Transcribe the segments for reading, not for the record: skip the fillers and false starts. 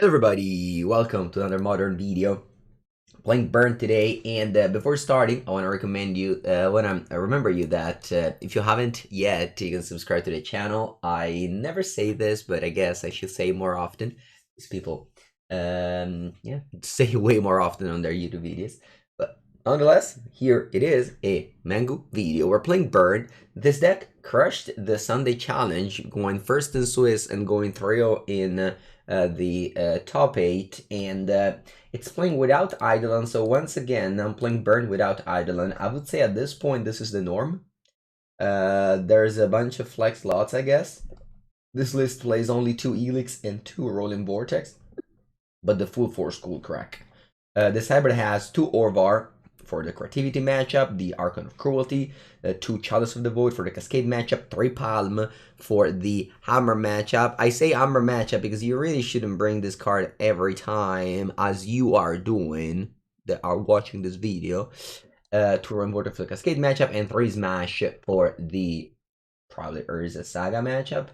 Hello everybody, welcome to another modern video. Playing Burn today, and before starting, I want to recommend you, remember you that if you haven't yet, you can subscribe to the channel. I never say this, but I guess I should say more often. These people, yeah, say way more often on their YouTube videos. But nonetheless, here it is, a Mango video. We're playing Burn. This deck crushed the Sunday challenge, going first in Swiss and going 3-0 in the top 8, and it's playing without Eidolon, so once again I'm playing Burn without Eidolon. I would say at this point this is the norm. There's a bunch of flex slots, I guess. This list plays only 2 Helix and 2 Roiling Vortex, but the full 4 Skullcrack. This hybrid has 2 Orvar for the creativity matchup, the Archon of Cruelty, 2 Chalice of the Void for the Cascade matchup, 3 Palm for the Hammer matchup. I say Hammer matchup because you really shouldn't bring this card every time, as you are doing, that are watching this video. 2 Roiling Vortex for the Cascade matchup, and 3 Smash for the probably Urza Saga matchup.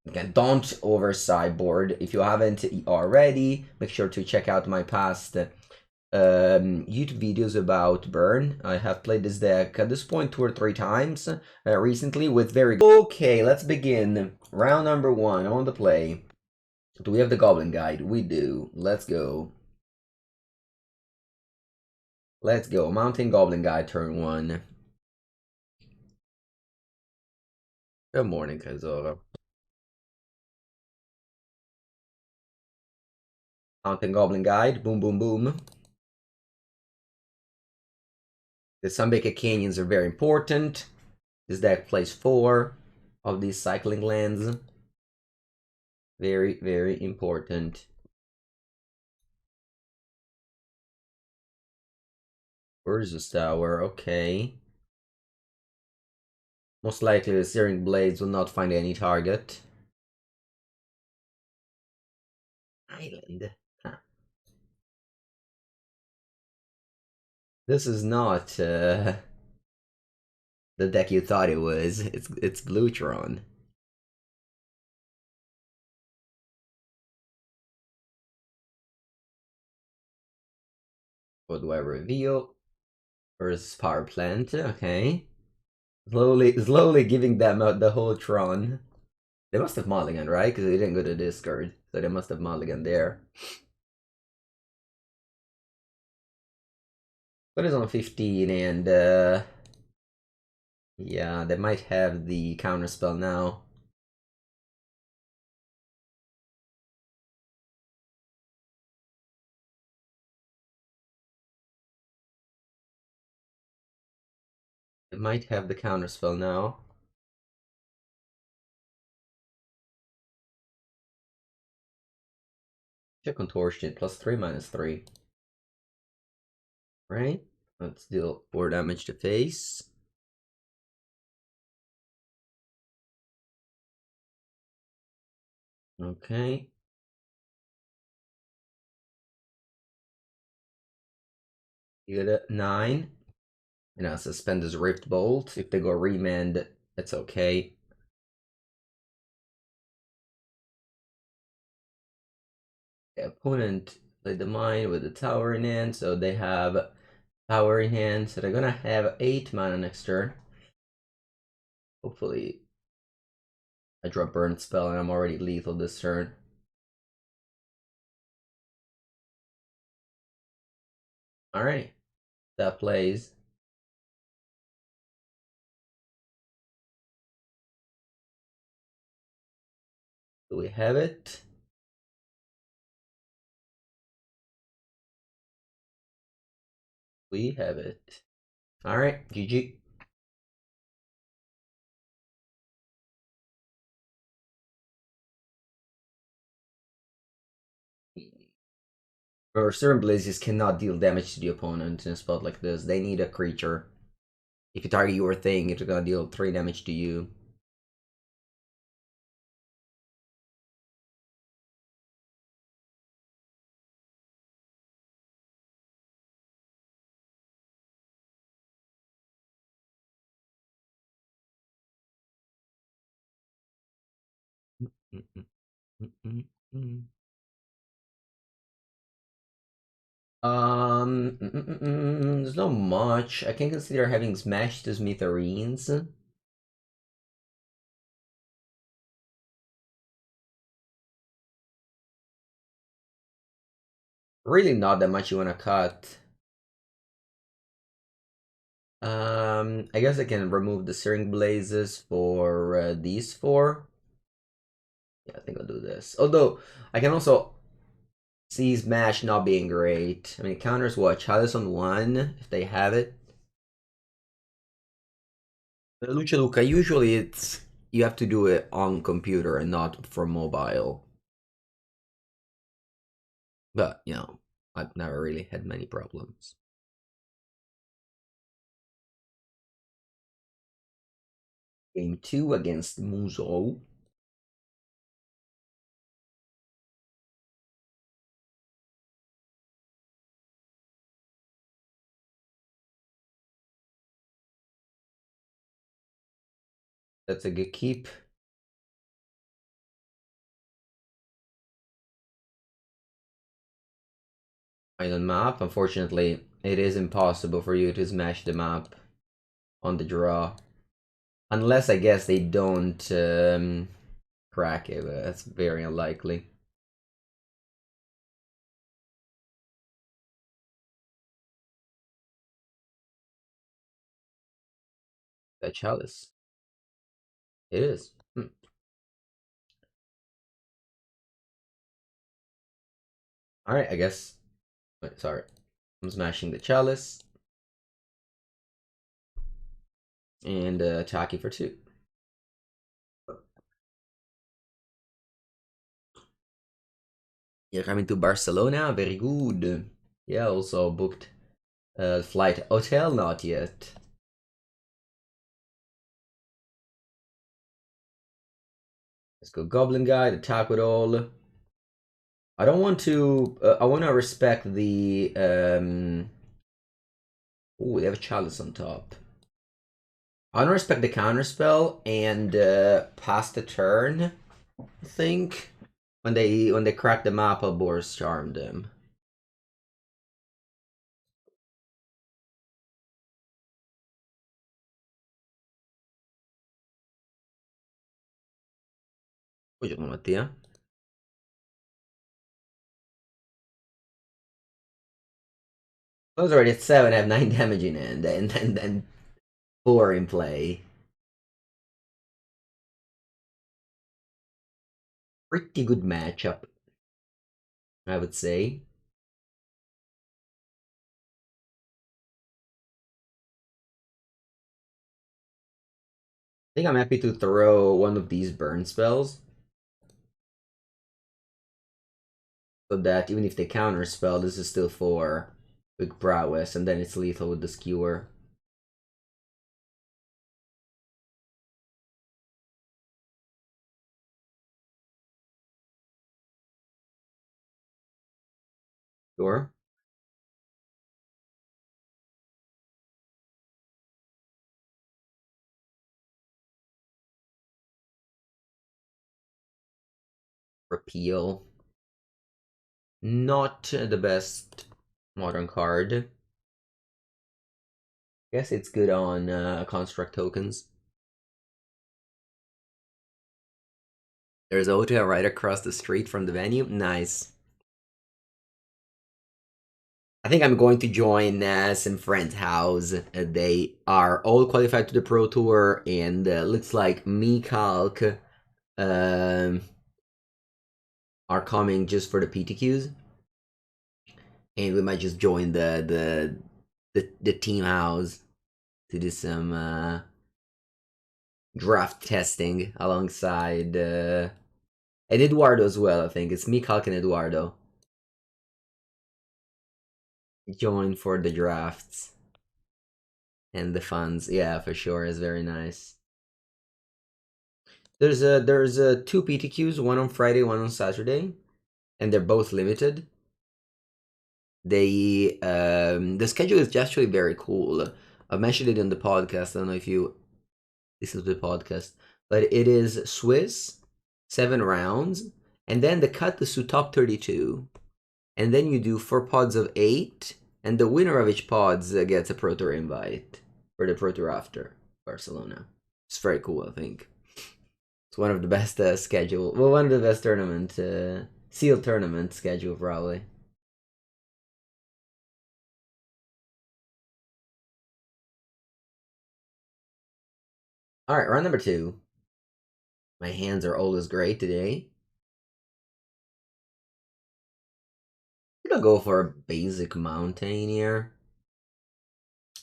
Again, don't over sideboard. If you haven't already, make sure to check out my past YouTube videos about Burn. I have played this deck at this point 2 or 3 times recently with very good. Okay, let's begin. Round number 1 on the play. Do we have the Goblin Guide? We do. Let's go. Let's go. Mountain Goblin Guide turn 1. Good morning, Kazora. Mountain Goblin Guide. Boom, boom, boom. The Sunbaked Canyons are very important. This deck plays 4 of these cycling lands. Very, very important. Urza's Tower, okay. Most likely the Searing Blaze will not find any target. Island. Huh. This is not the deck you thought it was. It's Glutron. What do I reveal? Earth's power plant, okay. Slowly giving them out the whole Tron. They must have mulligan, right? Because they didn't go to discard. So they must have mulligan there. But it's on 15, and yeah, they might have the counterspell now. It might have the counterspell now. Check Contortion, +3, -3. Right? Let's deal 4 damage to face. Okay. You get a 9. And I'll suspend his Rift Bolt. If they go remand, it's okay. The opponent played the mine with the tower in hand, so they have power in hand. So they're gonna have 8 mana next turn. Hopefully, I draw Burn Spell and I'm already lethal this turn. Alright, that plays. Do we have it? We have it. Alright, GG. Or certain blazes cannot deal damage to the opponent in a spot like this. They need a creature. If you target your thing, it's gonna deal 3 damage to you. Mm. There's not much. I can consider having smashed the Smithereens. Really not that much you want to cut. I guess I can remove the Searing Blazes for these four. Yeah, I think I'll do this. Although, I can also see Smash not being great. I mean, counters what? Chalice on one, if they have it. Lucha Luca, usually it's you have to do it on computer and not for mobile. But, you know, I've never really had many problems. Game 2 against Muzo. That's a good keep. Island map. Unfortunately, it is impossible for you to smash the map on the draw. Unless, I guess, they don't crack it, but that's very unlikely. That Chalice. It is. Alright, I guess. Wait, sorry. I'm smashing the Chalice. And attacking for 2. You're coming to Barcelona? Very good. Yeah, also booked flight. Hotel? Not yet. Let's go Goblin Guide, attack with all. I don't want to... I want to respect the... Ooh, they have a Chalice on top. I want to respect the counterspell and pass the turn, I think. When they crack the map, I'll Boros Charm them. Buongiorno Mattia. I was already at 7, I have 9 damage in hand, and 4 in play. Pretty good matchup, I would say. I think I'm happy to throw one of these burn spells. So that even if they counter spell, this is still 4 with prowess, and then it's lethal with the skewer. Sure. Repeal. Not the best modern card. Guess it's good on construct tokens. There's a hotel right across the street from the venue. Nice. I think I'm going to join some friend's house. They are all qualified to the Pro Tour, and looks like me, Calc, are coming just for the PTQs, and we might just join the team house to do some draft testing alongside and Eduardo as well. I think it's me, Calc, and Eduardo. Join for the drafts and the funds. Yeah, for sure, is very nice. There's two PTQs, one on Friday, one on Saturday, and they're both limited. They the schedule is actually very cool. I mentioned it in the podcast. I don't know if you listen to the podcast, but it is Swiss 7 rounds, and then the cut is to top 32. And then you do 4 pods of 8, and the winner of each pods gets a Pro Tour invite for the Pro Tour after Barcelona. It's very cool, I think. It's one of the best schedule. Well, one of the best tournament, sealed tournament schedule, probably. Alright, round number 2. My hands are always great today. I'm gonna go for a basic mountain here.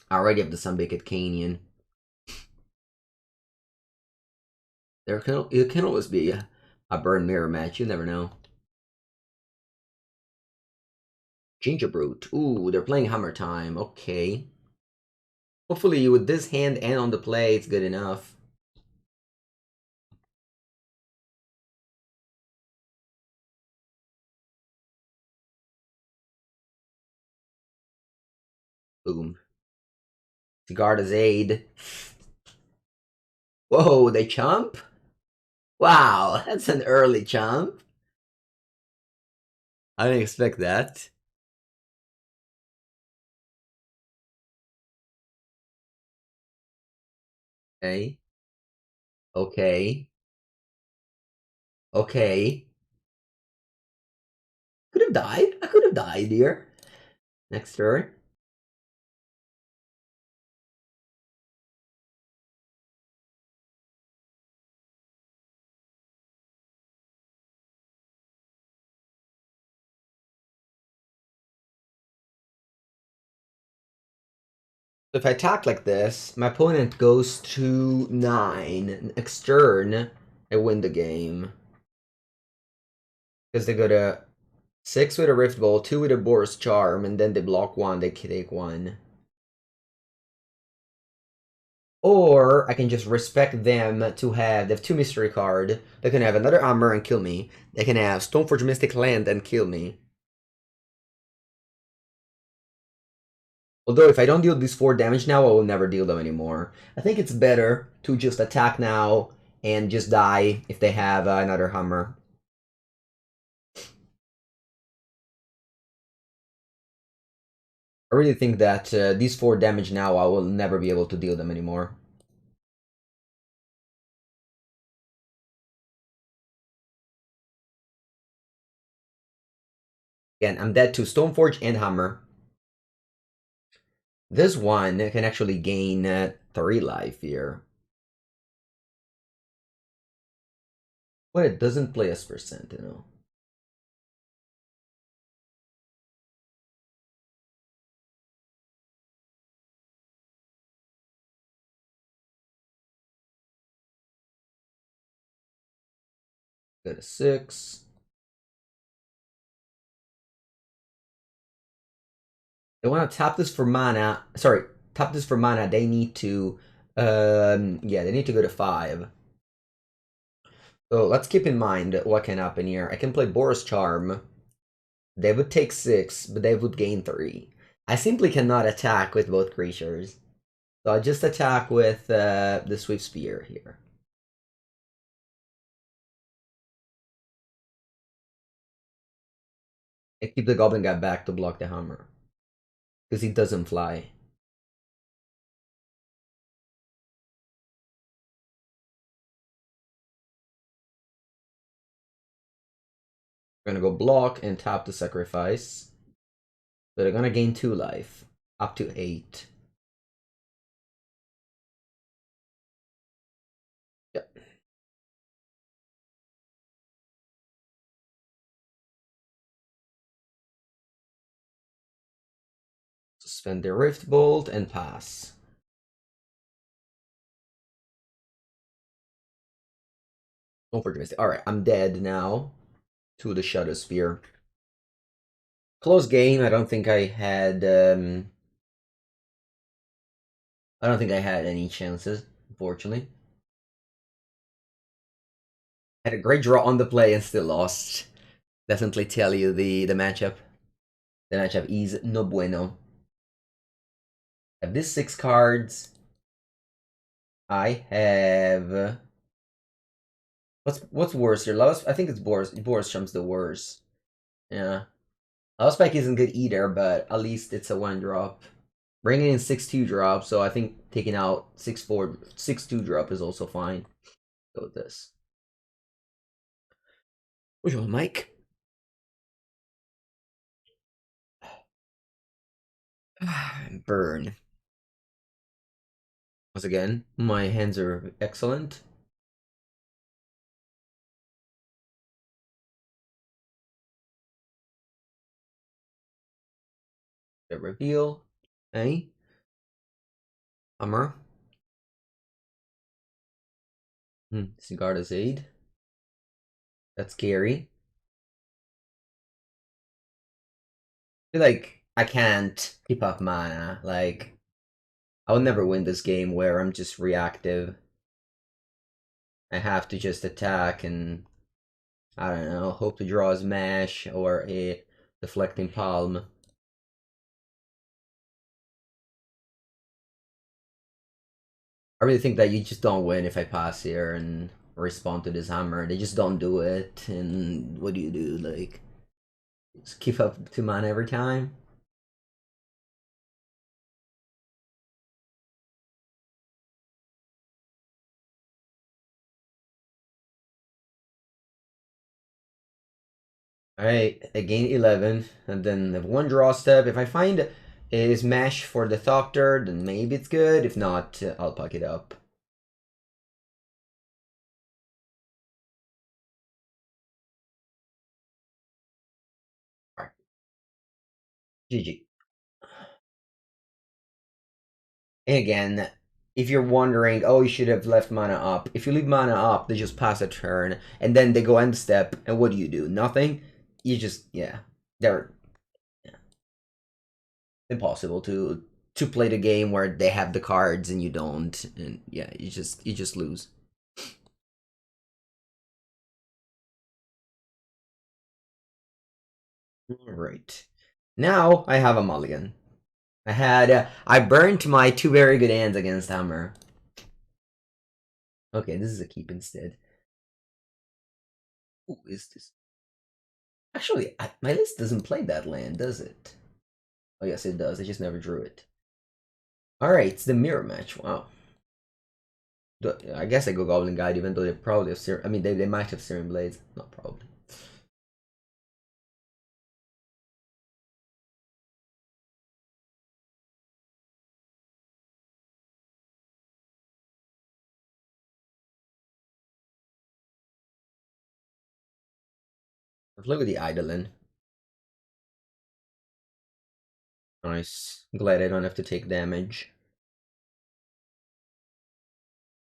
I already have the Sunbaked Canyon. It can always be a burn mirror match, you never know. Gingerbrute. Ooh, they're playing Hammer Time. Okay. Hopefully with this hand and on the play, it's good enough. Boom. Sigarda's Aid. Whoa, they chump? Wow, that's an early chump. I didn't expect that. Okay. Okay. Okay. Could have died. I could have died here. Next turn. If I attack like this, my opponent goes to 9. Next turn, I win the game. Because they go to 6 with a Rift Bolt, 2 with a Boros Charm, and then they block 1, they take 1. Or I can just respect them to have, they have 2 mystery card. They can have another armor and kill me. They can have Stoneforge Mystic Land and kill me. Although if I don't deal these 4 damage now, I will never deal them anymore. I think it's better to just attack now and just die if they have another hammer. I really think that these 4 damage now, I will never be able to deal them anymore. Again, I'm dead to Stoneforge and Hammer. This one can actually gain 3 life here. But it doesn't play as percent, you know. Go to 6. They want to tap this for mana. Sorry, tap this for mana. They need to, yeah, they need to go to 5. So let's keep in mind what can happen here. I can play Boros Charm. They would take 6, but they would gain 3. I simply cannot attack with both creatures. So I just attack with the Swiftspear here. I keep the Goblin guy back to block the hammer. Because he doesn't fly. We're gonna go block and tap the sacrifice. So they're gonna gain 2 life. Up to 8. Yep. Suspend the Rift Bolt and pass. Don't forget. Alright, I'm dead now to the Shadow Spear. Close game. I don't think I had any chances, unfortunately. Had a great draw on the play and still lost. Definitely tell you the matchup. The matchup is no bueno. I have these 6 cards. I have What's worse here? Lowest, I think it's Boros Charm's the worst. Yeah. Lowest Spike isn't good either, but at least it's a 1-drop. Bringing in 6/2 drop, so I think taking out 6/4, 6/2 drop is also fine. Go with this. Which one, Mike? Burn. Once again, my hands are excellent. The reveal. Hey. Hammer. Sigarda's Aid. That's scary. I feel like I can't keep up mana. Like, I will never win this game where I'm just reactive. I have to just attack and, I don't know, hope to draw a Smash or a Deflecting Palm. I really think that you just don't win if I pass here and respond to this hammer. They just don't do it, and what do you do? Like, just keep up 2 mana every time? Alright, I gain 11, and then have 1 draw step. If I find a Smash for the Doctor, then maybe it's good. If not, I'll pack it up. Alright. GG. And again, if you're wondering, oh, you should have left mana up. If you leave mana up, they just pass a turn, and then they go end step, and what do? Nothing? You just, yeah. They're impossible to play the game where they have the cards and you don't, and yeah, you just lose. All right, now I have a mulligan. I burnt my 2 very good hands against Hammer. Okay, this is a keep instead. Who is this? Actually, my list doesn't play that land, does it? Oh yes, it does. I just never drew it. All right, it's the mirror match. Wow. I guess I go Goblin Guide, even though they probably have I mean, they might have Searing Blaze. Not probably. Look at the Idolin. Nice. Glad I don't have to take damage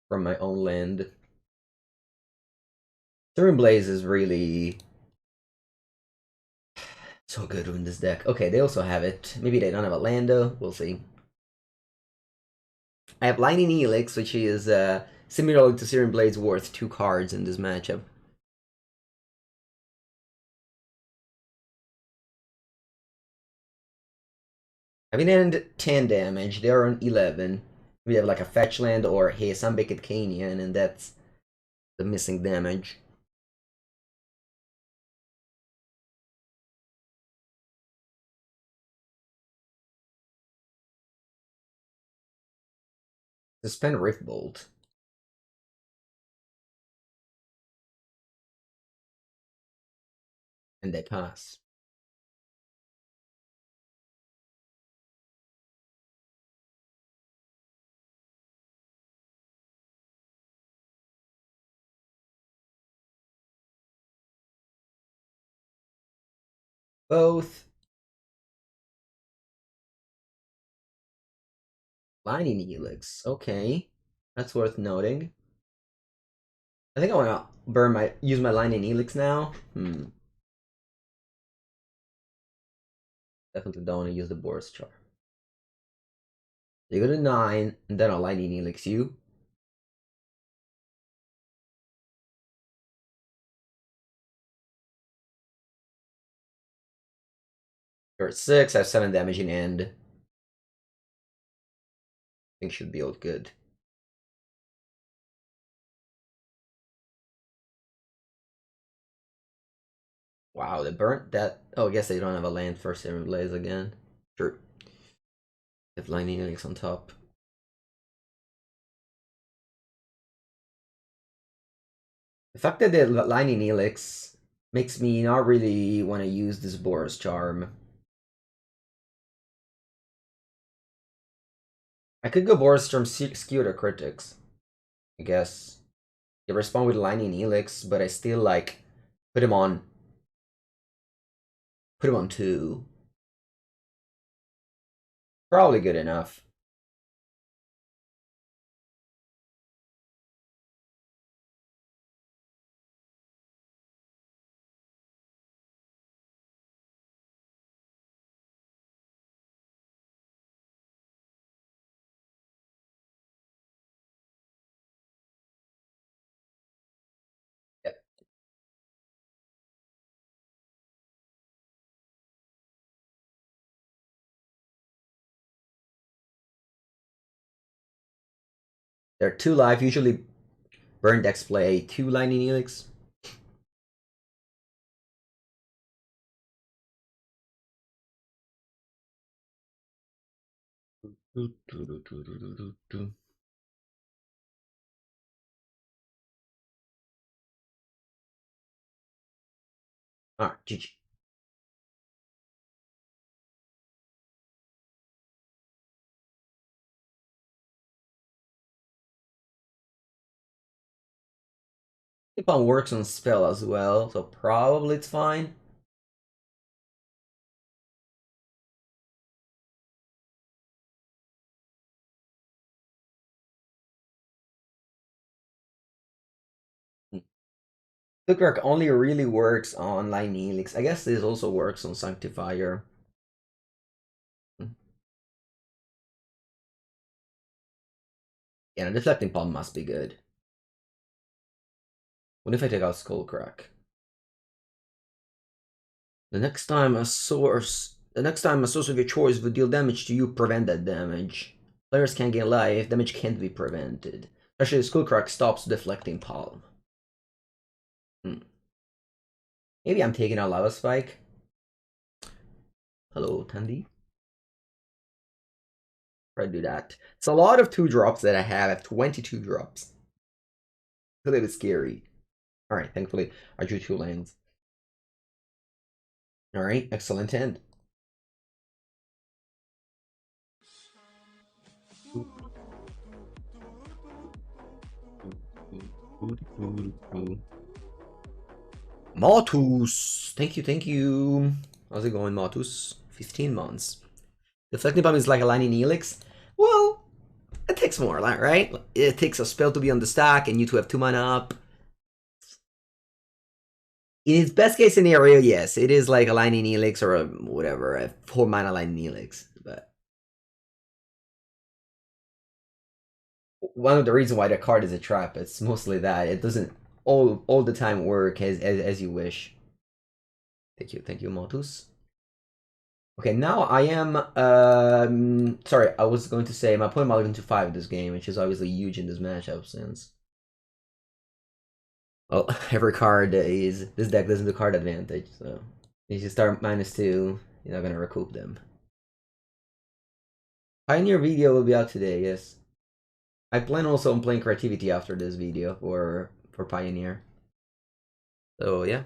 from my own land. Searing Blaze is really so good in this deck. Okay, they also have it. Maybe they don't have a land though. We'll see. I have Lightning Helix, which is similar to Searing Blaze, worth 2 cards in this matchup. I mean, and 10 damage. They are on 11. We have like a fetch land or hey, Sunbaked Canyon, and that's the missing damage. Suspend Rift Bolt. And they pass. Both. Lightning Helix. Okay. That's worth noting. I think I want to use my Lightning Helix now. Definitely don't want to use the Boros Charm. You go to 9, and then I'll Lightning Helix you. You're at 6, I have 7 damage in end. I think should be all good. Wow, they burnt that. Oh, I guess they don't have a land for Searing Blaze again. Sure. They have Lightning Helix on top. The fact that the Lightning Helix makes me not really want to use this Boros Charm. I could go Boros Charm, Skewer the Critics, I guess. They respond with Lightning Helix, but I still like put him on 2. Probably good enough. Yep. They're 2 life, usually burn decks play 2 Lightning Helix. Alright, GG. Palm works on spell as well, so probably it's fine. Skullcrack only really works on Lightning Helix. I guess this also works on Sanctifier. Yeah, Deflecting Palm must be good. What if I take out Skullcrack? The next time a source of your choice would deal damage to you, prevent that damage. Players can't gain life, damage can't be prevented. Actually, Skullcrack stops Deflecting Palm. Maybe I'm taking out Lava Spike. Hello, Tandy. Try to do that. It's a lot of 2-drops that I have. I have 22 drops. It's a little bit scary. Alright, thankfully, I drew 2 lands. Alright, excellent end. Motus! Thank you, thank you. How's it going, Motus? 15 months. Deflecting Palm is like a Lightning Helix. Well, it takes more, right? It takes a spell to be on the stack and you to have 2 mana up. In its best case scenario, yes, it is like a Lightning Helix or a whatever, a 4 mana Lightning Helix. But one of the reasons why the card is a trap, it's mostly that it doesn't all the time work as you wish. Thank you, Motus. Okay, now I am sorry, I was going to say my opponent might even to 5 this game, which is obviously huge in this matchup since well every card is this deck doesn't do card advantage, so if you start -2, you're not gonna recoup them. Pioneer video will be out today, yes. I plan also on playing creativity after this video for Pioneer. So yeah.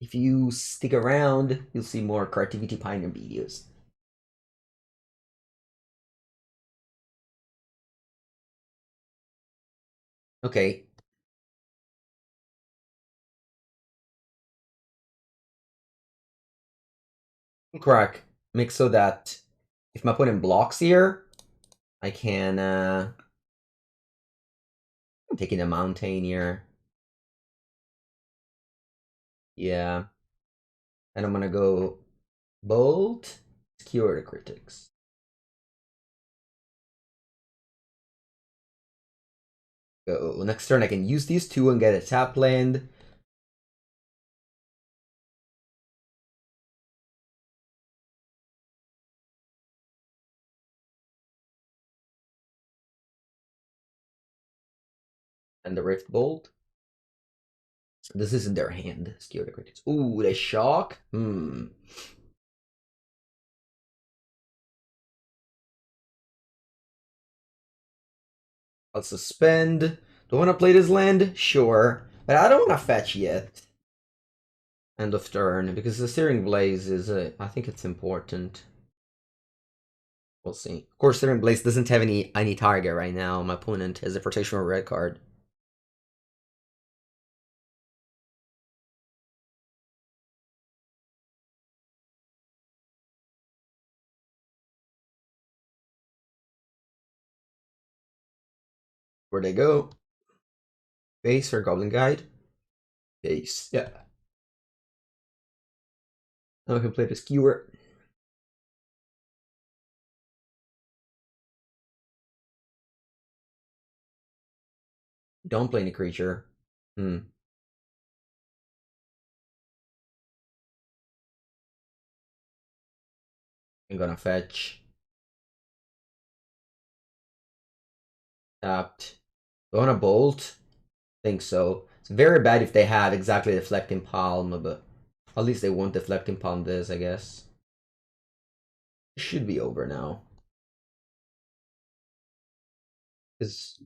If you stick around, you'll see more creativity Pioneer videos. Okay. Crack makes so that if my opponent blocks here, I can I'm taking a mountain here. Yeah. And I'm gonna go Bolt, Skewer the Critics. Go. Next turn I can use these 2 and get a tap land. And the Rift Bolt. This isn't their hand. Skewer the Critics. Ooh, the shock? I'll suspend. Do I want to play this land? Sure. But I don't want to fetch yet. End of turn. Because the Searing Blaze is, I think it's important. We'll see. Of course, Searing Blaze doesn't have any target right now. My opponent has a protection or red card. Where they go? Base or Goblin Guide? Base. Yeah. Now we can play the Skewer. Don't play any creature. I'm gonna fetch. Tapped. Do I want to bolt? Think so. It's very bad if they have exactly Deflecting Palm, but at least they won't Deflecting Palm this, I guess. It should be over now. Because I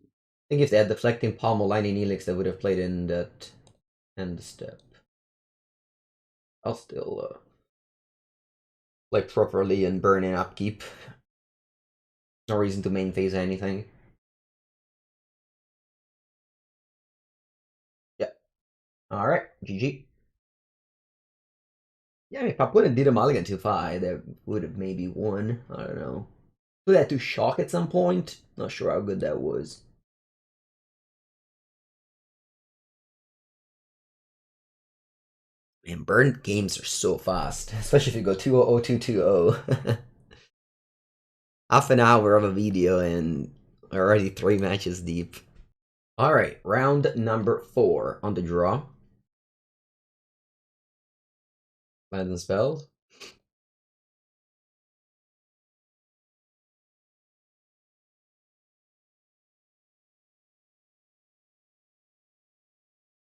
think if they had Deflecting Palm or Lightning Helix, they would have played in that end step. I'll still play properly and burn in upkeep. No reason to main phase anything. Yeah. Alright, GG. Yeah, I mean, if I put in did a mulligan to 5, that would have maybe won. I don't know. Put that to shock at some point. Not sure how good that was. Man, burn games are so fast, especially if you go 2-0, 2-2-0. Half an hour of a video and already 3 matches deep. Alright, round number 4 on the draw. Lands and spells.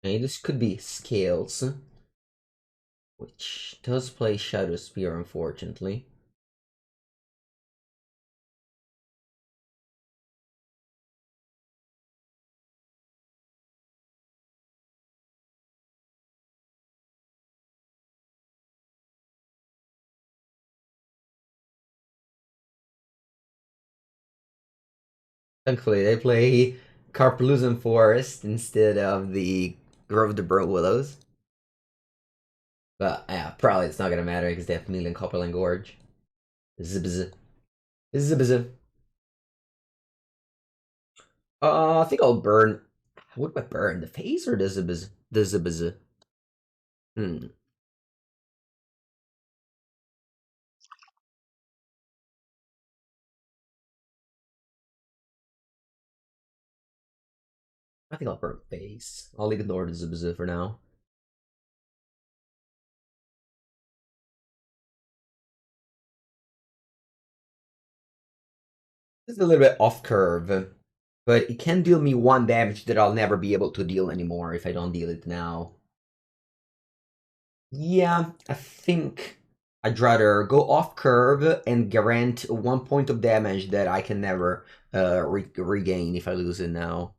Okay, this could be Scales, which does play Shadow Spear, unfortunately. Thankfully, they play Carpaluzan Forest instead of the Grove of the Burnt Willows. But yeah, probably it's not gonna matter because they have Million Copperland Gorge. Zibz. Zibz. I think I'll burn. What do I burn? The face or the Zibz? The Zibz. Hmm. I think I'll burn face. I'll ignore the Zibz for now. This is a little bit off curve, but it can deal me 1 damage that I'll never be able to deal anymore if I don't deal it now. Yeah, I think I'd rather go off curve and grant 1 point of damage that I can never regain if I lose it now.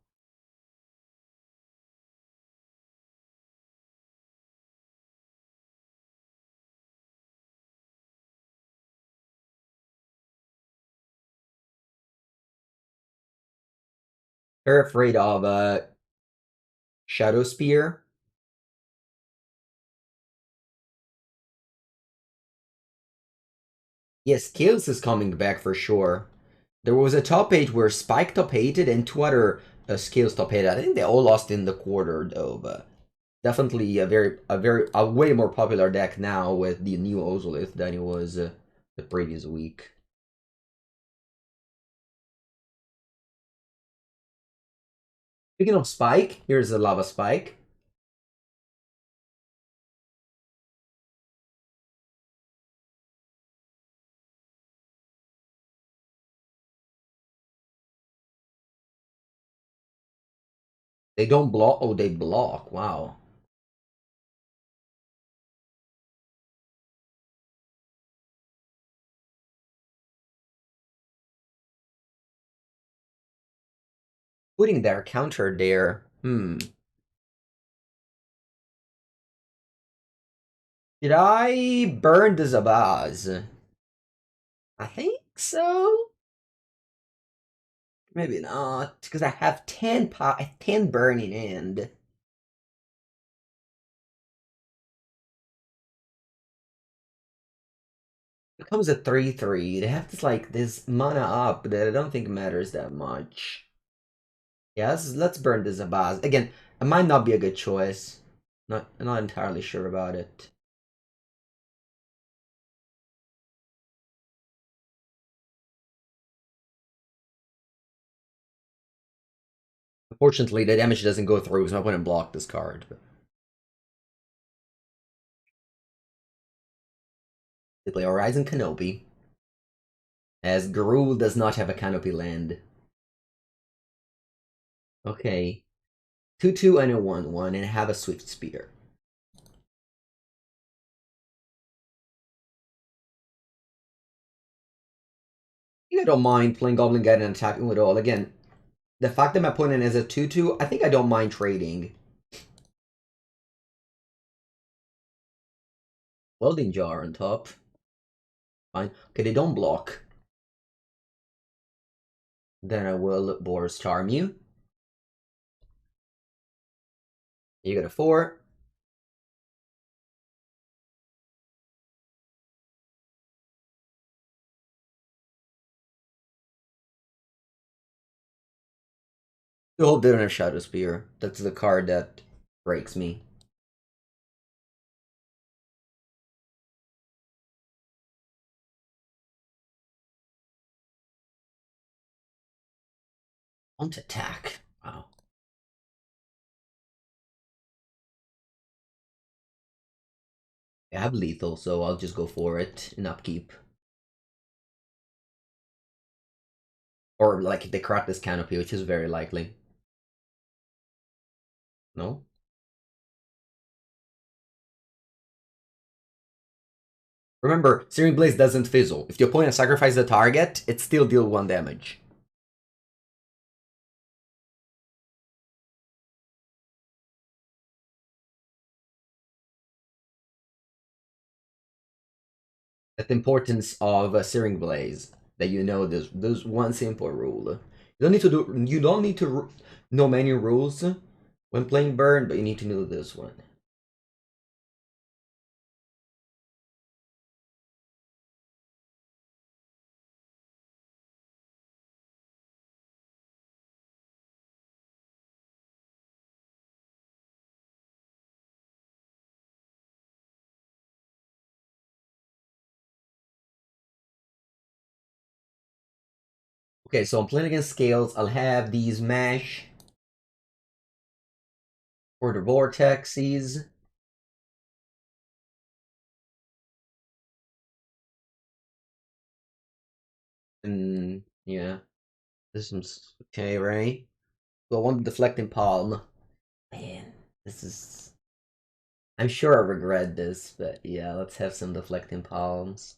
They're afraid of Shadow Spear. Yes, Chaos is coming back for sure. There was a top 8 where Spike top 8'd and 2 other Scales top 8'd. I think they all lost in the quarter though, but definitely a way more popular deck now with the new Ozolith than it was the previous week. Speaking of Spike, here's a Lava Spike. They don't block. Oh, they block. Wow. Putting their counter there. Did I burn the Zabaz? I think so. Maybe not, because I have 10 burning and it comes a 3/3. They have this like this mana up that I don't think matters that much. Yeah, let's burn the Zabaz. Again, it might not be a good choice. Not entirely sure about it. Unfortunately, the damage doesn't go through, so I wouldn't block this card. But they play Horizon Canopy, as Garul does not have a Canopy land. Okay. 2/2 and a 1/1, and have a Swiftspear. I don't mind playing Goblin Guide and attacking with all. Again, the fact that my opponent is a 2/2, I think I don't mind trading. Welding Jar on top. Fine. Okay, they don't block. Then I will Boros Charm you. You got a 4. I hope they don't have Shadow Spear. That's the card that breaks me. Won't attack. Wow. I have lethal, so I'll just go for it in upkeep. Or like they crack this canopy, which is very likely. No? Remember, Searing Blaze doesn't fizzle. If the opponent sacrifices the target, it still deals 1 damage. That's the importance of a Searing Blaze. That you know there's one simple rule. You don't need to know many rules when playing Burn, but you need to know this one. Okay, so I'm playing against Scales. I'll have these Mash for the Vortexes. And yeah, this is okay, right? So I want the Deflecting Palm. Man, this is. I'm sure I regret this, but yeah, let's have some Deflecting Palms.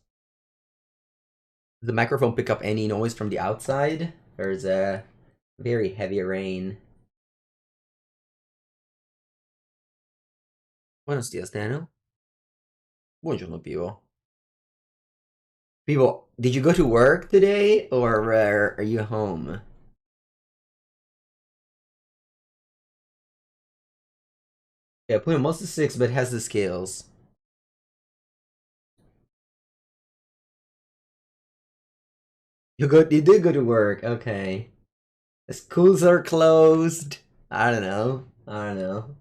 Does the microphone pick up any noise from the outside? There's a very heavy rain. Buenos dias, Daniel. Buongiorno, Pivo. Pivo, did you go to work today, or are you home? Yeah, put him most of 6, but has the scales. You did go to work, okay. The schools are closed. I don't know. I don't know.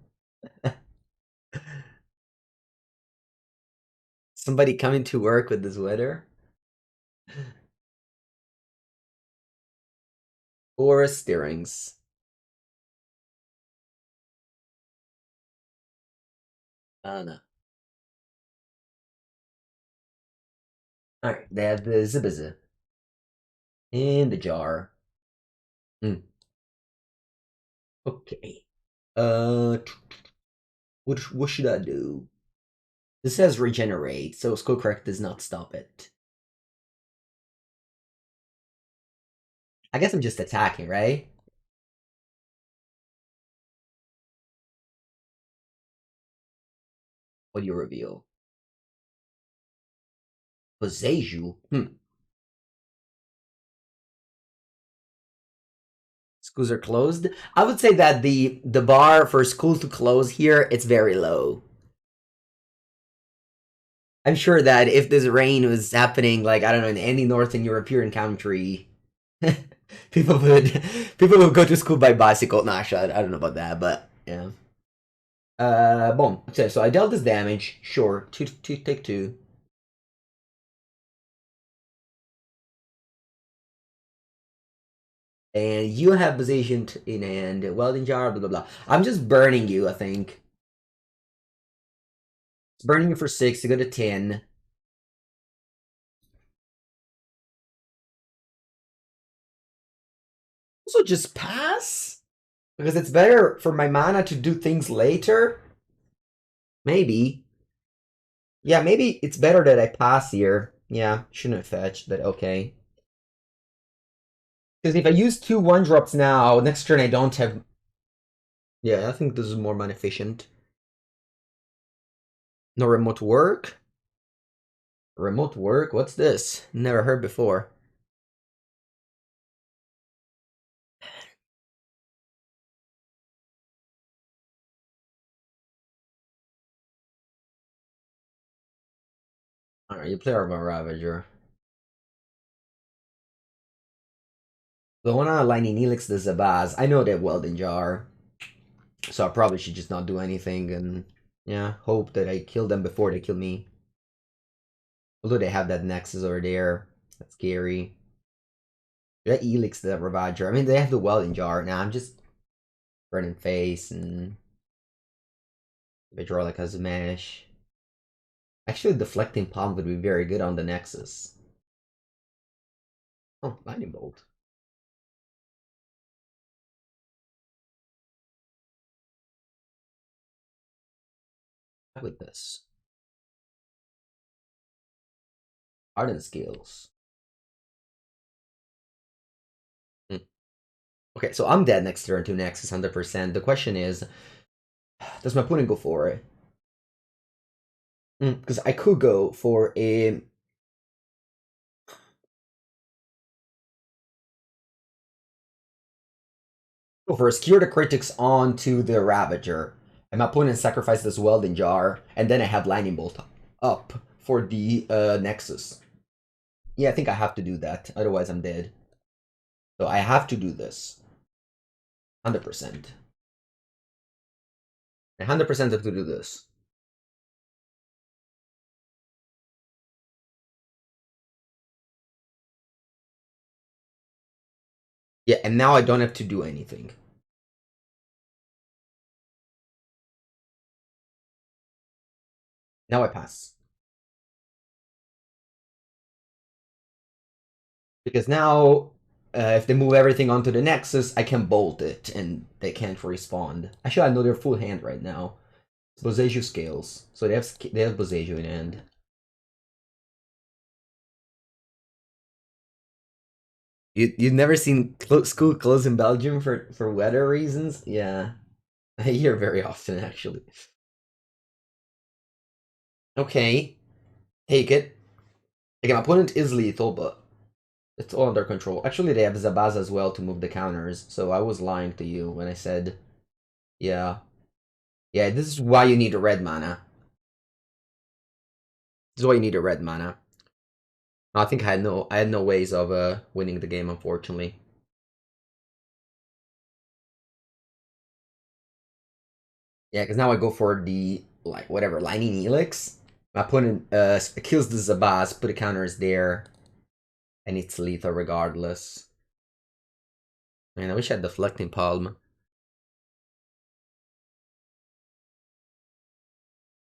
Somebody coming to work with this weather? Or steerings. I don't know. Alright, they have the Zibiza. In the jar. Okay. What should I do? This says regenerate, so Skullcrack does not stop it. I guess I'm just attacking, right? What do you reveal? Boseiju? Schools are closed. I would say that the bar for school to close here, it's very low. I'm sure that if this rain was happening, like, I don't know, in any Northern European country, people would go to school by bicycle. Nah, I don't know about that, but yeah. Boom. Okay, so I dealt this damage. Sure, take two. And you have positioned in hand, welding jar, blah blah blah. I'm just burning you, I think. It's burning you for 6 to go to 10. Also, just pass? Because it's better for my mana to do things later? Maybe. Yeah, maybe it's better that I pass here. Yeah, shouldn't have fetched, but okay. Because if I use 2 1-drops now, next turn I don't have... Yeah, I think this is more mana efficient. No remote work? Remote work? What's this? Never heard before. Alright, you play our Ravager. The one on Lightning Helix, the Zabaz. I know that Welding Jar. So I probably should just not do anything and, yeah, hope that I kill them before they kill me. Although they have that Nexus over there. That's scary. That Helix, the Ravager. I mean, they have the Welding Jar. Now I'm just burning face and if I draw like a Smash. Actually, Deflecting Palm would be very good on the Nexus. Oh, Lightning Bolt. How with this? Ardent Skills. Okay, so I'm dead next turn to Nexus 100%. The question is, does my opponent go for it? Because I could go for a... Go for a Skewer the Critics onto the Ravager. And my opponent sacrifices this Welding Jar, and then I have Lightning Bolt up for the Nexus. Yeah, I think I have to do that, otherwise I'm dead. So I have to do this. 100%. 100% have to do this. Yeah, and now I don't have to do anything. Now I pass. Because now, if they move everything onto the Nexus, I can bolt it, and they can't respond. Actually, I know they're full hand right now. Boseiju scales, so they have Boseiju in hand. You've never seen school close in Belgium for weather reasons? Yeah, I hear very often actually. Okay, take it. Again, my opponent is lethal, but it's all under control. Actually, they have Zabaz as well to move the counters, so I was lying to you when I said, yeah. Yeah, this is why you need a red mana. This is why you need a red mana. I think I had no ways of winning the game, unfortunately. Yeah, because now I go for the, like, whatever, Lightning Helix. My opponent kills the Zabaz, put the counters there, and it's lethal regardless. Man, I wish I had Deflecting Palm.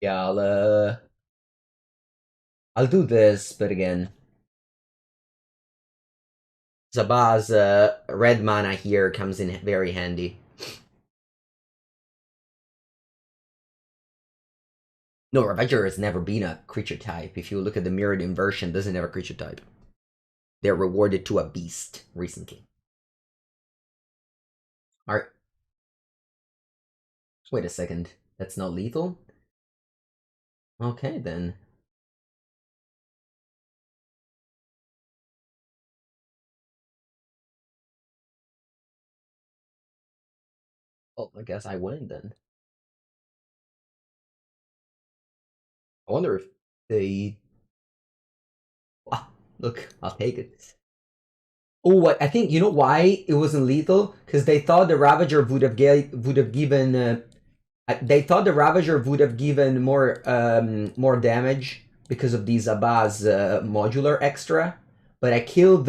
Yeah, I'll do this, but again, Zabaz red mana here comes in very handy. No, Ravager has never been a creature type. If you look at the mirrored inversion, doesn't have a creature type. They're rewarded to a beast recently. Alright. Wait a second. That's not lethal? Okay, then. Well, I guess I win then. I wonder if they... Ah, look, I'll take it. Oh, I think, you know why it wasn't lethal? Because they thought the Ravager would have given... they thought the Ravager would have given more damage because of these Abaz modular extra. But I killed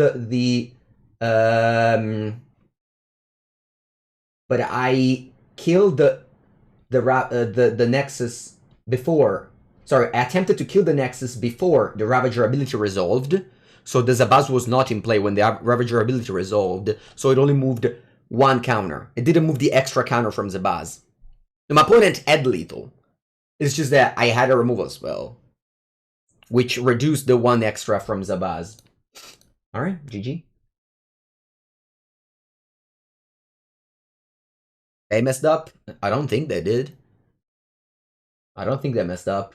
but I killed the Nexus before. Sorry, I attempted to kill the Nexus before the Ravager ability resolved. So the Zabaz was not in play when the Ravager ability resolved. So it only moved one counter. It didn't move the extra counter from Zabaz. My opponent had lethal. It's just that I had a removal spell, which reduced the one extra from Zabaz. Alright, GG. They messed up? I don't think they did. I don't think they messed up.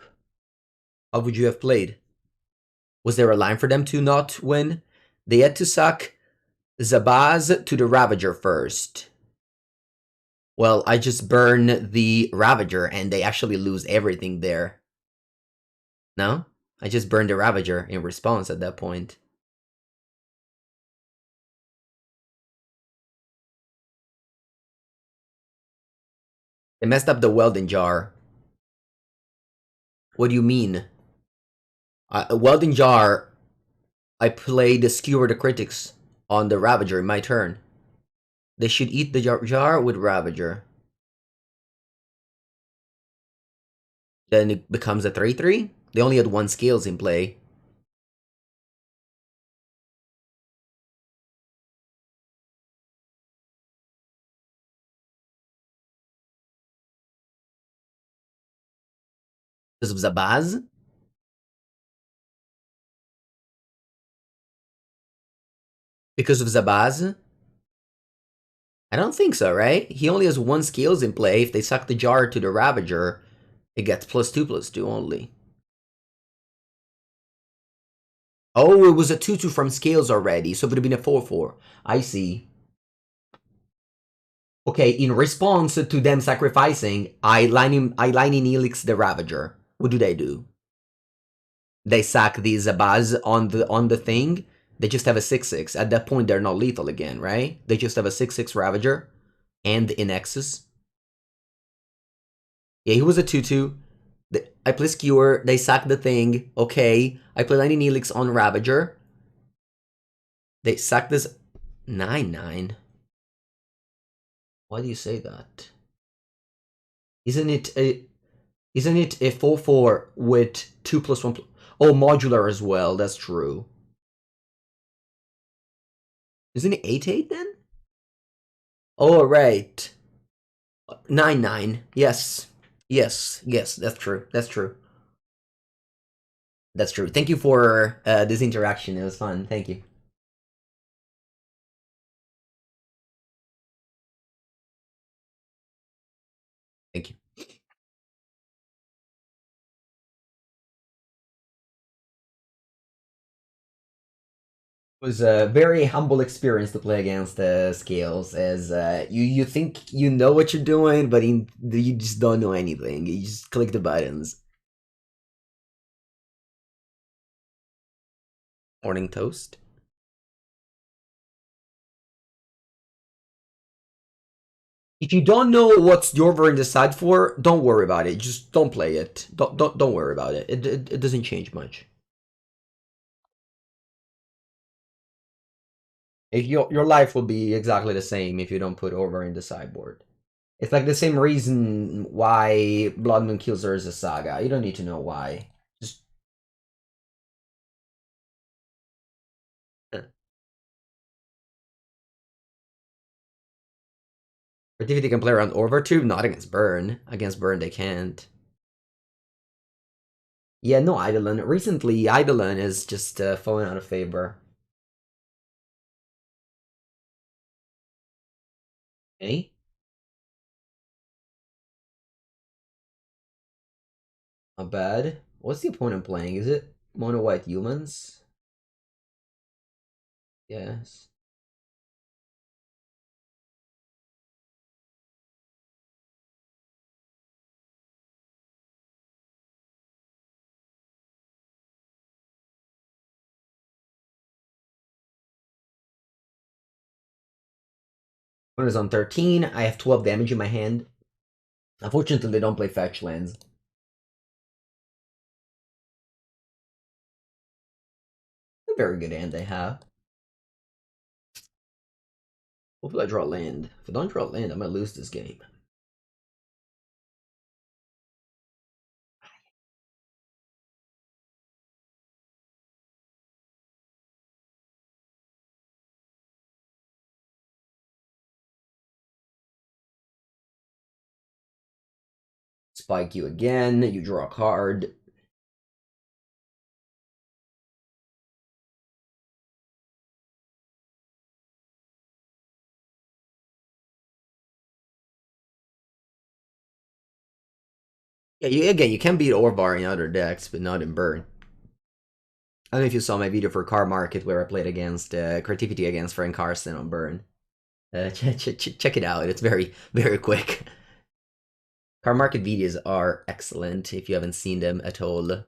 How would you have played? Was there a line for them to not win? They had to suck Zabaz to the Ravager first. Well, I just burn the Ravager and they actually lose everything there. No? I just burned the Ravager in response at that point. They messed up the Welding Jar. What do you mean? Welding Jar, I played the Skewer the Critics on the Ravager in my turn. They should eat the jar with Ravager. Then it becomes a 3-3? They only had one Scales in play. Because of Zabaz? Because of Zabaz? I don't think so, right? He only has one Scales in play. If they suck the jar to the Ravager, it gets +2/+2 only. Oh, it was a 2-2 from Scales already, so it would have been a 4-4. I see. Okay, in response to them sacrificing, I Lightning Helix the Ravager. What do? They sack the Zabaz on the thing. They just have a 6/6. At that point, they're not lethal again, right? They just have a 6/6 Ravager and in Nexus. Yeah, he was a 2-2. I play Skewer. They sack the thing. Okay, I play Lightning Helix on Ravager. They sack this 9/9. Why do you say that? Isn't it a 4-4 with 2+1? Oh, modular as well. That's true. Isn't it 8/8 then? Oh, right. 9/9. Yes. Yes. Yes. That's true. That's true. That's true. Thank you for this interaction. It was fun. Thank you. Thank you. It was a very humble experience to play against Scales, as you think you know what you're doing, but you just don't know anything. You just click the buttons. Morning toast. If you don't know what you're going to decide for, don't worry about it. Just don't play it. Don't worry about it. It doesn't change much. If your life will be exactly the same if you don't put Orvar in the sideboard. It's like the same reason why Blood Moon Killser is a saga. You don't need to know why. Just Creativity can play around Orvar too, not against Burn. Against Burn they can't. Yeah, no Eidolon. Recently, Eidolon is just falling out of favor. Okay. Not bad. What's the opponent playing? Is it mono white humans? Yes. Opponent is on 13. I have 12 damage in my hand. Unfortunately, they don't play fetch lands. A very good hand they have. Hopefully I draw land. If I don't draw land, I might lose this game. Spike you again. You draw a card. Yeah, you can beat Orvar in other decks, but not in Burn. I don't know if you saw my video for Car Market where I played against Creativity against Frank Carson on Burn. Check it out. It's very, very quick. Car Market videos are excellent if you haven't seen them at all.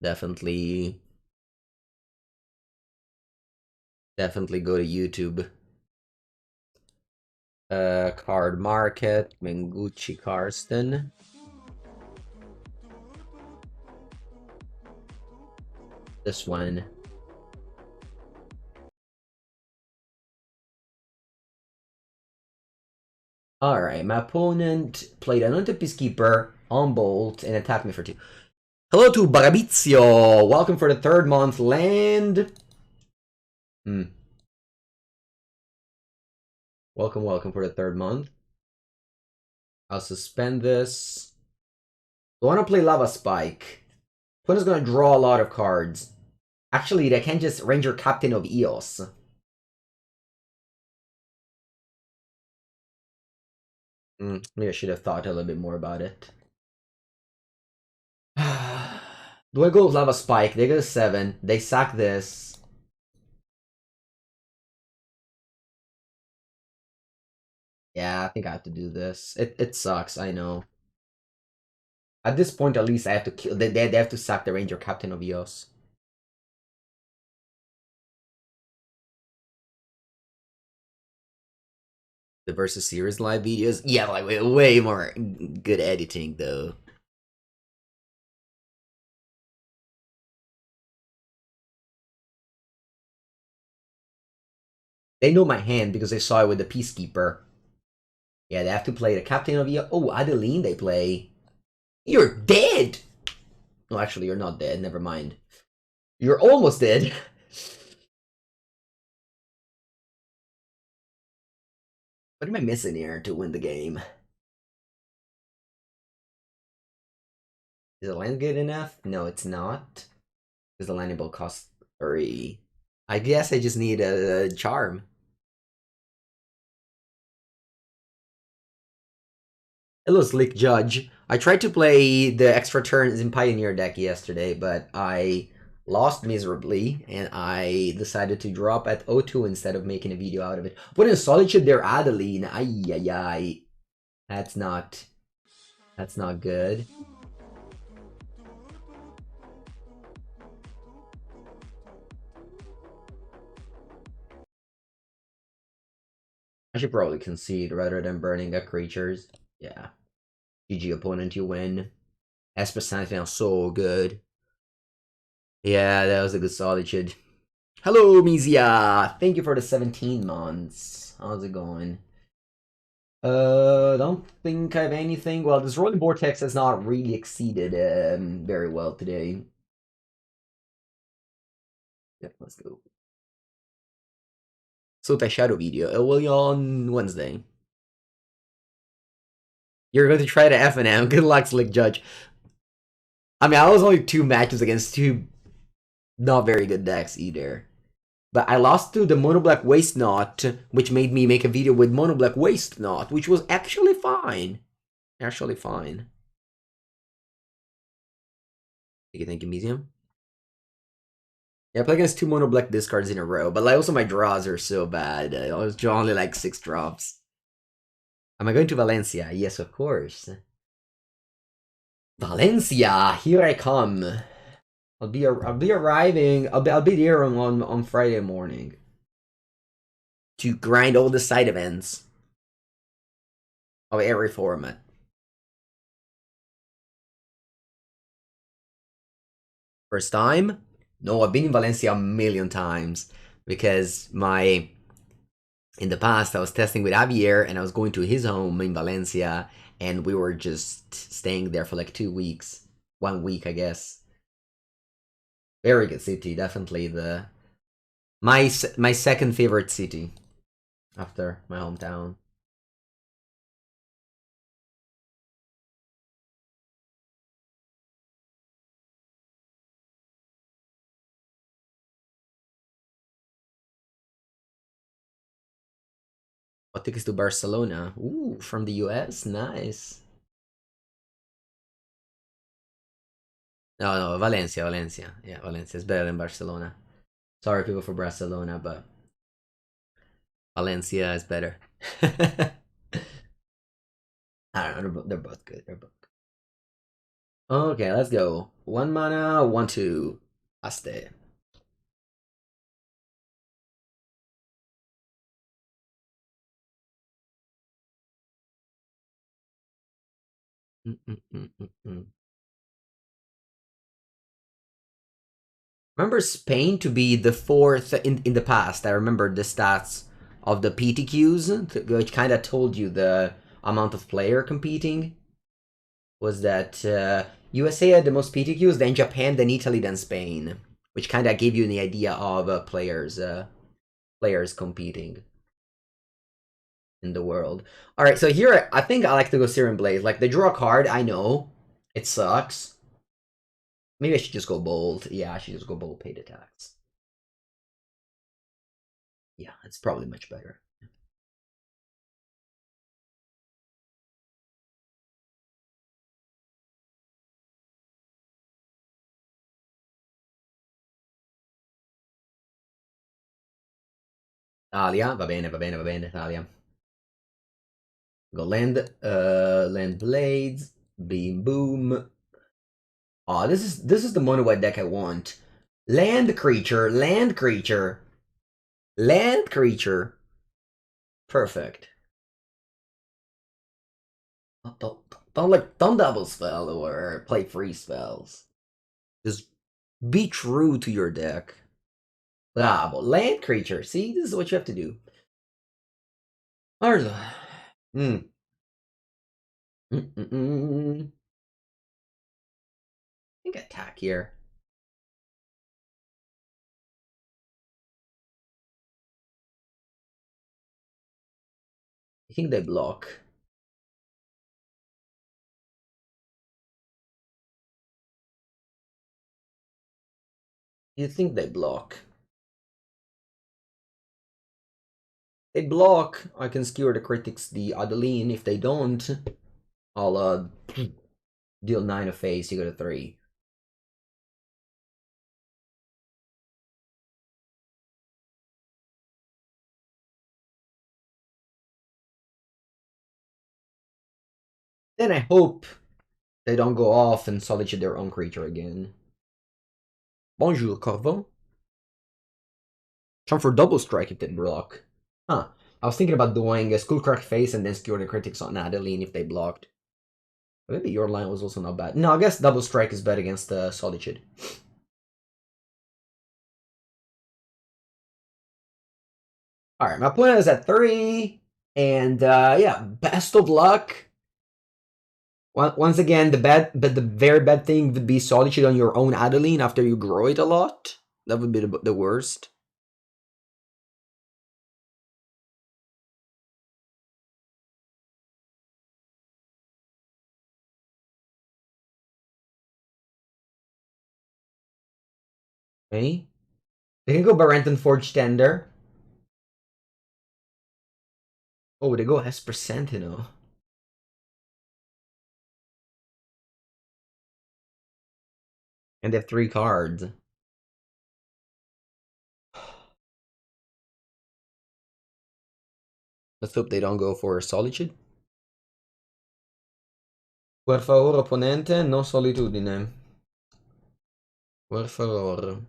Definitely go to YouTube. Card Market, Mengucci Karsten. This one. Alright, my opponent played Anointed Peacekeeper on Bolt and attacked me for 2. Hello to Barabizio! Welcome for the 3rd month land. Welcome for the 3rd month. I'll suspend this. I want to play Lava Spike. Opponent's gonna draw a lot of cards. Actually, they can just Ranger Captain of Eos. Maybe I should have thought a little bit more about it. Do I go Lava Spike? They go to 7. They sack this. Yeah, I think I have to do this. It sucks, I know. At this point, at least I have to kill. They have to sack the Ranger Captain of Eos. The versus series live videos, yeah, like way more good editing though. They know my hand because they saw it with the Peacekeeper. Yeah, they have to play the Captain of Eos. Oh, Adeline they play. You're dead! No, actually, you're not dead. Never mind. You're almost dead. What am I missing here to win the game? Is the land good enough? No, it's not. Because the landing ball costs 3. I guess I just need a charm. Hello, Slick Judge. I tried to play the extra turns in Pioneer deck yesterday, but I lost miserably, and I decided to drop at 0-2 instead of making a video out of it. What in Solitude there, Adeline? Ay. That's not good. I should probably concede rather than burning up creatures. Yeah. GG opponent, you win. Esper Sandman so good. Yeah, that was a good Solitude. Hello, Mizia! Thank you for the 17 months. How's it going? Don't think I have anything. Well, this Roiling Vortex has not really exceeded very well today. Yeah, let's go. So the shadow video. It will be on Wednesday. You're going to try to F&M. Good luck, Slick Judge. I mean, I was only 2 matches against 2 not very good decks either. But I lost to the Mono Black Waste Knot, which made me make a video with Mono Black Waste Knot, which was actually fine. Actually fine. Thank you, Museum. Yeah, I play against 2 mono black discards in a row, but like also my draws are so bad. I always draw only like 6 drops. Am I going to Valencia? Yes, of course. Valencia, here I come. I'll be arriving. I'll be there on Friday morning to grind all the side events of every format. First time? No, I've been in Valencia a million times because in the past I was testing with Javier and I was going to his home in Valencia and we were just staying there for like 2 weeks, 1 week I guess. Very good city, definitely my second favorite city after my hometown. What tickets to Barcelona? Ooh, from the US? Nice. No, Valencia, Valencia. Yeah, Valencia is better than Barcelona. Sorry, people for Barcelona, but Valencia is better. I don't know, they're both good. They're both good. Okay, let's go. 1 mana, 1/2. Aste. Remember Spain to be the 4th in the past. I remember the stats of the PTQs, which kind of told you the amount of player competing. Was that USA had the most PTQs, then Japan, then Italy, then Spain, which kind of gave you the idea of players competing in the world. All right, so here I think I like to go Searing Blaze. Like the draw card, I know it sucks. Maybe I should just go bold. Yeah, I should just go bold paid attacks. Yeah, it's probably much better. Talia, va bene, va bene, va bene, Talia. Go land blades, beam boom. Oh, this is the mono white deck I want. Land creature, land creature, land creature. Perfect. Don't double spell or play free spells. Just be true to your deck. Bravo, land creature. See, this is what you have to do. Arla. Mm. I think attack here. I think they block. You think they block? They block. I can skewer the critics the Adeline. If they don't, I'll deal 9 of face. You go to 3. Then I hope they don't go off and solitude their own creature again. Bonjour, Corvo. Charm for double strike if they block. Huh. I was thinking about doing a Skullcrack face and then skewer the critics on Adeline if they blocked. Maybe your line was also not bad. No, I guess double strike is bad against Solitude. Alright, my opponent is at 3. And yeah, best of luck. Once again, the very bad thing would be Solitude on your own Adeline after you grow it a lot. That would be the worst. Okay. They can go Barenton Forge Tender. Oh, they go Esper Sentinel. And they have 3 cards. Let's hope they don't go for Solitude. Per favore, opponente, no solitudine. Per favore.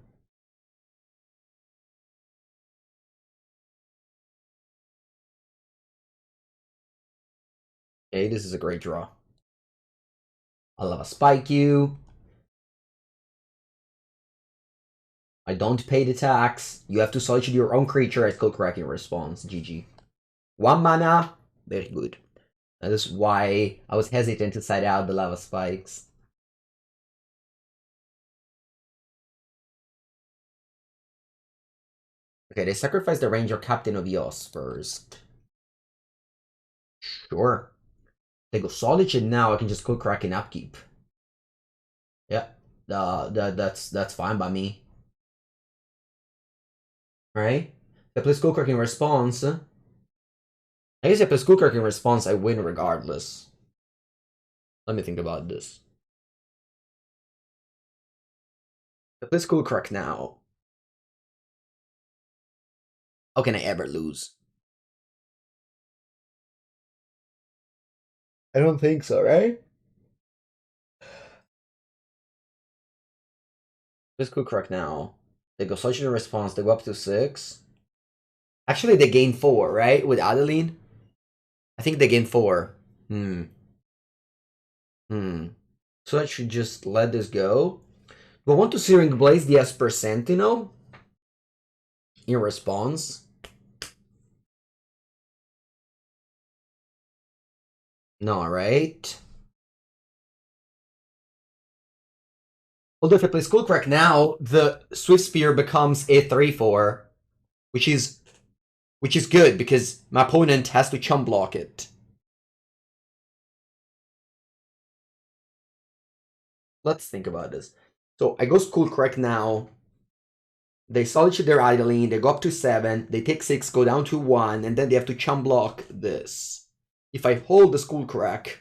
Okay, this is a great draw. I love a spike you. I don't pay the tax. You have to solitude your own creature at Skullcrack in response. GG. 1 mana. Very good. That is why I was hesitant to side out the lava spikes. Okay, they sacrifice the Ranger Captain of Eos first. Sure. They go Solitude now, I can just Skullcrack and upkeep. Yeah, that's fine by me. Right? They play Skullcrack in response. I guess if I play Skullcrack in response, I win regardless. Let me think about this. I play Skullcrack now. How can I ever lose? I don't think so, right? Let's Skullcrack now. They go Solitude in response, they go up to 6. Actually, they gain 4, right? With Adeline? I think they gain 4. So I should just let this go. Do I want to Searing Blaze the Esper Sentinel? In response? No, right? Although if I play Skullcrack now, the Swiftspear becomes a 3/4, which is good because my opponent has to chump block it. Let's think about this. So I go Skullcrack now. They solitude their Idling, they go up to 7, they take 6, go down to 1, and then they have to chump block this. If I hold the Skullcrack,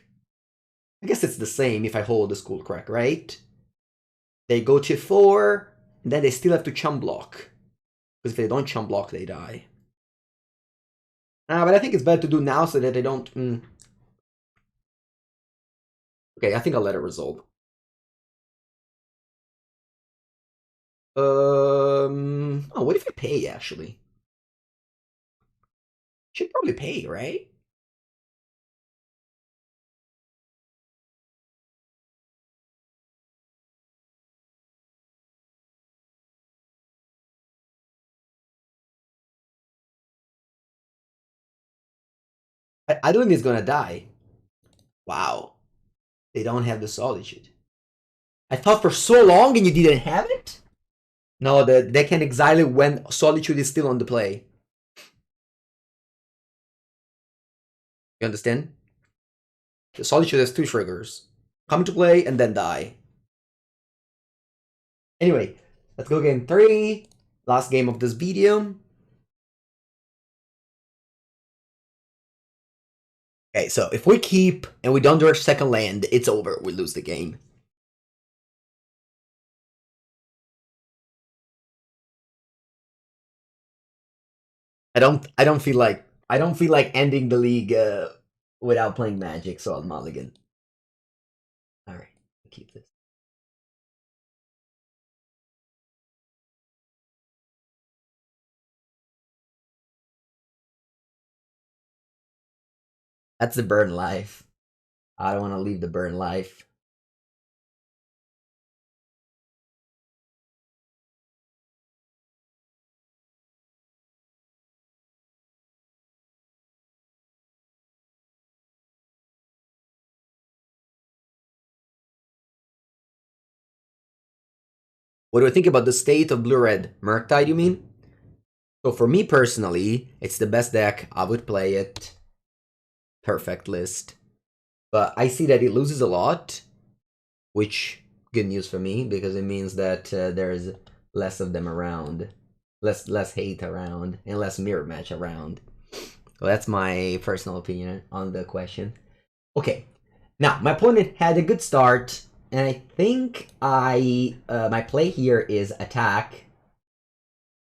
I guess it's the same if I hold the Skullcrack, right? They go to 4, and then they still have to chump block. Because if they don't chump block, they die. But I think it's better to do now so that they don't... Okay, I think I'll let it resolve. Oh, what if I pay, actually? Should probably pay, right? I don't think it's gonna die. Wow. They don't have the Solitude. I thought for so long and you didn't have it? No, they can exile it when Solitude is still on the play. You understand? The Solitude has 2 triggers. Come to play and then die. Anyway, let's go game 3. Last game of this video. Okay, so if we keep and we don't do our second land, it's over. We lose the game. I don't feel like ending the league without playing Magic, so I'll mulligan. Alright, keep this. That's the burn life. I don't want to leave the burn life. What do I think about the state of blue-red? Murktide, you mean? So for me personally, it's the best deck. I would play it. Perfect list. But I see that it loses a lot, which good news for me because it means that there's less of them around, less hate around, and less mirror match around. Well, that's my personal opinion on the question. Okay, now my opponent had a good start. And I think my play here is attack,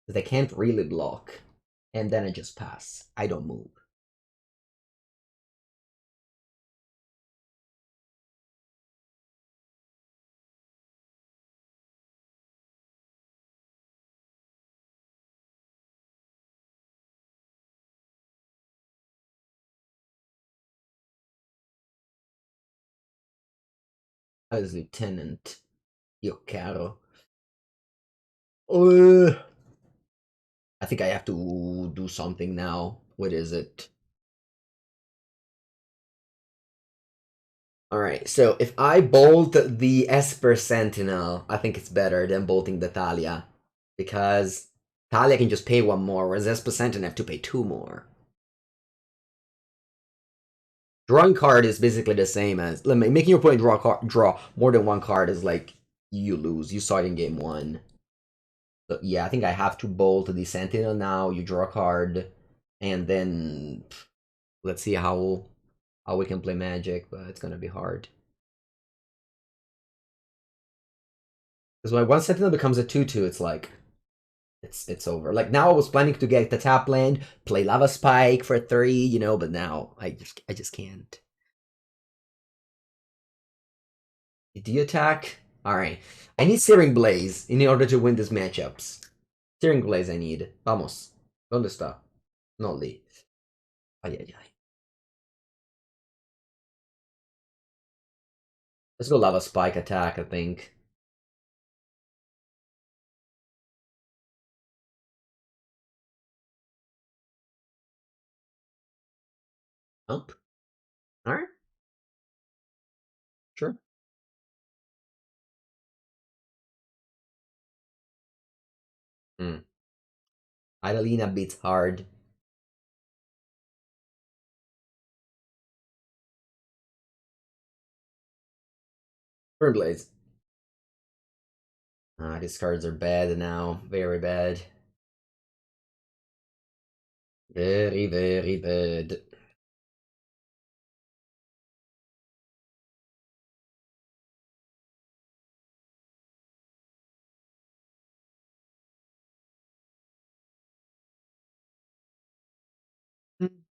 because I can't really block. And then I just pass. I don't move. As Lieutenant, io caro. I think I have to do something now. What is it? Alright, so if I bolt the Esper Sentinel, I think it's better than bolting the Thalia. Because Thalia can just pay one more, whereas Esper Sentinel have to pay two more. Drawing card is basically the same as making your opponent draw more than one card is like you lose. You saw it in game one. So yeah, I think I have to bolt the Sentinel now. You draw a card, and then let's see how we can play Magic, but it's gonna be hard. Because when one Sentinel becomes a 2/2, it's like it's over. Like now I was planning to get the tap land, play Lava Spike for 3, you know, but now I just can't. Do you attack? Alright. I need Searing Blaze in order to win these matchups. Searing Blaze I need. Vamos. ¿Dónde está? No lì. Ay, ay, ay. Let's go Lava Spike attack, I think. Up. Alright. Sure. Idolina beats hard. Burn Blaze. These cards are bad now. Very bad. Very, very bad.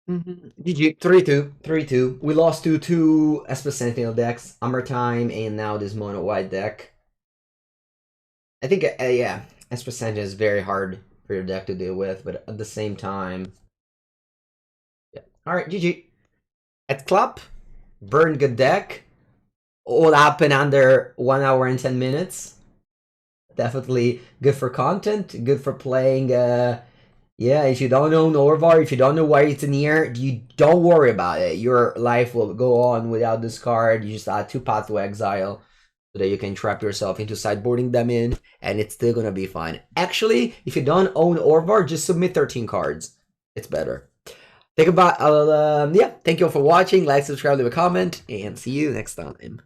GG. 3-2. 3-2. We lost to two Esper Sentinel decks, Hammer Time, and now this mono white deck. I think, yeah, Esper Sentinel is very hard for your deck to deal with, but at the same time, yeah. Alright, GG. At Club, burn good deck. All happen under 1 hour and 10 minutes. Definitely good for content, good for playing. Yeah, if you don't own Orvar, if you don't know why it's near, you don't worry about it. Your life will go on without this card. You just add 2 Path to Exile so that you can trap yourself into sideboarding them in, and it's still gonna be fine. Actually, if you don't own Orvar, just submit 13 cards. It's better. Think about, yeah, thank you all for watching. Like, subscribe, leave a comment, and see you next time.